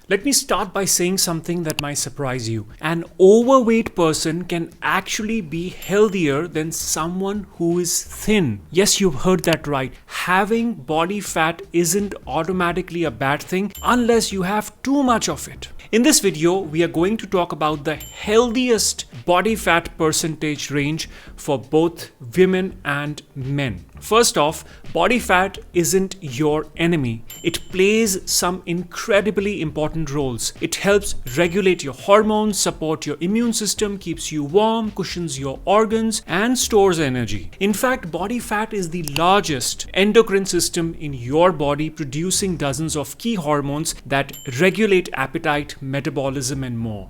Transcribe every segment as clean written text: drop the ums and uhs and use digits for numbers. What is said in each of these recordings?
Let me start by saying something that might surprise you. An overweight person can actually be healthier than someone who is thin. Yes, you've heard that right. Having body fat isn't automatically a bad thing unless you have too much of it. In this video, we are going to talk about the healthiest body fat percentage range for both women and men. First off, body fat isn't your enemy. It plays some incredibly important roles. It helps regulate your hormones, support your immune system, keeps you warm, cushions your organs, and stores energy. In fact, body fat is the largest endocrine system in your body, producing dozens of key hormones that regulate appetite, metabolism, and more.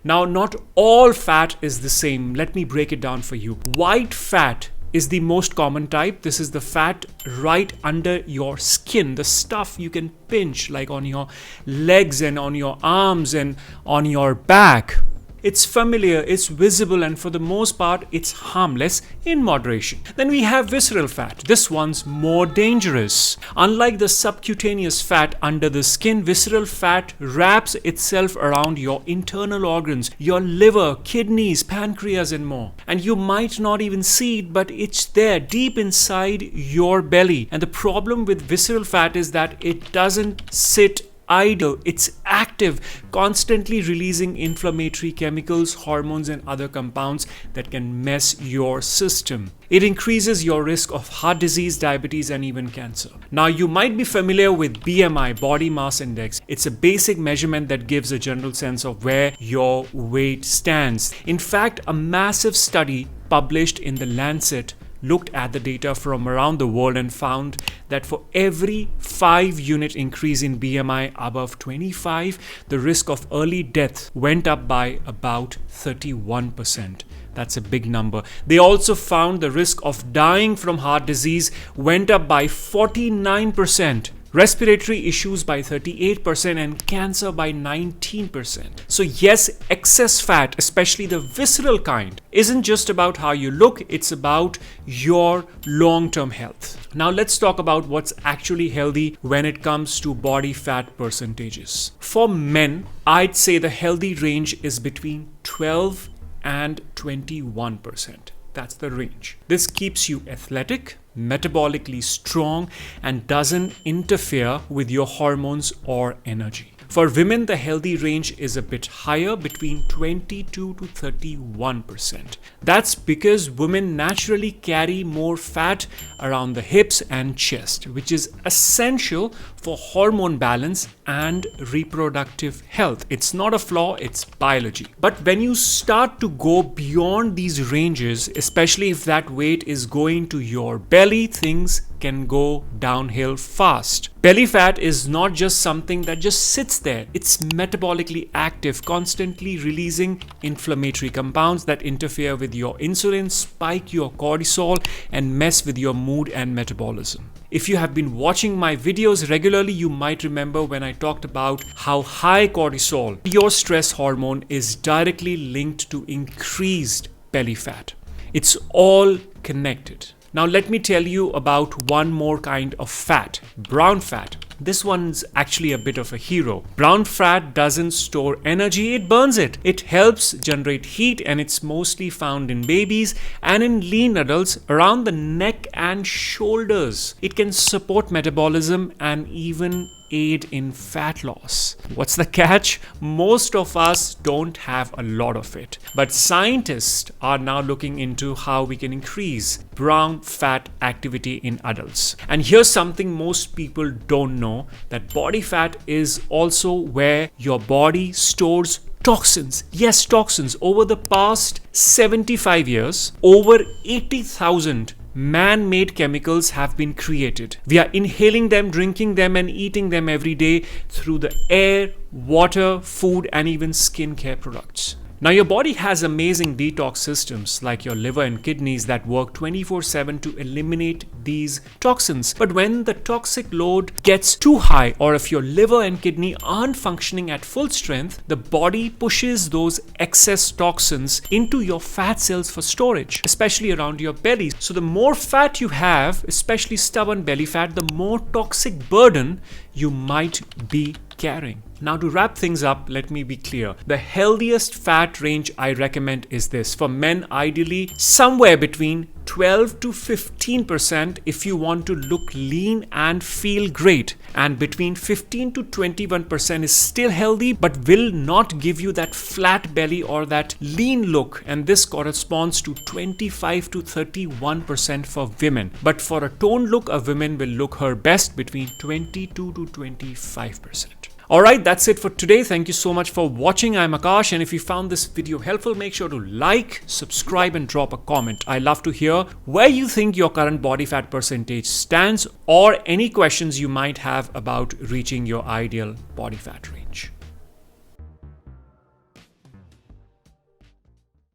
Now, not all fat is the same. Let me break it down for you. White fat is the most common type. This is the fat right under your skin, the stuff you can pinch like on your legs and on your arms and on your back. It's familiar, it's visible, and for the most part, it's harmless in moderation. Then we have visceral fat. This one's more dangerous. Unlike the subcutaneous fat under the skin, visceral fat wraps itself around your internal organs, your liver, kidneys, pancreas, and more. And you might not even see it, but it's there deep inside your belly. And the problem with visceral fat is that it doesn't sit idle. It's active, constantly releasing inflammatory chemicals, hormones, and other compounds that can mess your system. It increases your risk of heart disease, diabetes, and even cancer. Now, you might be familiar with BMI, body mass index. It's a basic measurement that gives a general sense of where your weight stands. In fact, a massive study published in The Lancet looked at the data from around the world and found that for every 5-unit increase in BMI above 25, the risk of early death went up by about 31%. That's a big number. They also found the risk of dying from heart disease went up by 49%. Respiratory issues by 38%, and cancer by 19%. So yes, excess fat, especially the visceral kind, isn't just about how you look, it's about your long-term health. Now let's talk about what's actually healthy when it comes to body fat percentages. For men, I'd say the healthy range is between 12 and 21%. That's the range. This keeps you athletic, metabolically strong, and doesn't interfere with your hormones or energy. For women, the healthy range is a bit higher, between 22 to 31%. That's because women naturally carry more fat around the hips and chest, which is essential for hormone balance and reproductive health. It's not a flaw, it's biology. But when you start to go beyond these ranges, especially if that weight is going to your belly, things can go downhill fast. Belly fat is not just something that just sits there. It's metabolically active, constantly releasing inflammatory compounds that interfere with your insulin, spike your cortisol, and mess with your mood and metabolism. If you have been watching my videos regularly, you might remember when I talked about how high cortisol, your stress hormone, is directly linked to increased belly fat. It's all connected. Now let me tell you about one more kind of fat, brown fat. This one's actually a bit of a hero. Brown fat doesn't store energy, it burns it. It helps generate heat, and it's mostly found in babies and in lean adults around the neck and shoulders. It can support metabolism and even aid in fat loss. What's the catch? Most of us don't have a lot of it, but scientists are now looking into how we can increase brown fat activity in adults. And here's something most people don't know, that body fat is also where your body stores toxins. Yes, toxins. Over the past 75 years, over 80,000 man-made chemicals have been created. We are inhaling them, drinking them, and eating them every day through the air, water, food, and even skincare products. Now, your body has amazing detox systems like your liver and kidneys that work 24/7 to eliminate these toxins. But when the toxic load gets too high, or if your liver and kidney aren't functioning at full strength, the body pushes those excess toxins into your fat cells for storage, especially around your belly. So the more fat you have, especially stubborn belly fat, the more toxic burden you might be caring. Now, to wrap things up, let me be clear. The healthiest fat range I recommend is this. For men, ideally somewhere between 12 to 15% if you want to look lean and feel great. And between 15 to 21% is still healthy but will not give you that flat belly or that lean look. And this corresponds to 25 to 31% for women. But for a toned look, a woman will look her best between 22 to 25%. Alright, that's it for today. Thank you so much for watching. I'm Akash, and if you found this video helpful, make sure to like, subscribe and drop a comment. I love to hear where you think your current body fat percentage stands or any questions you might have about reaching your ideal body fat range.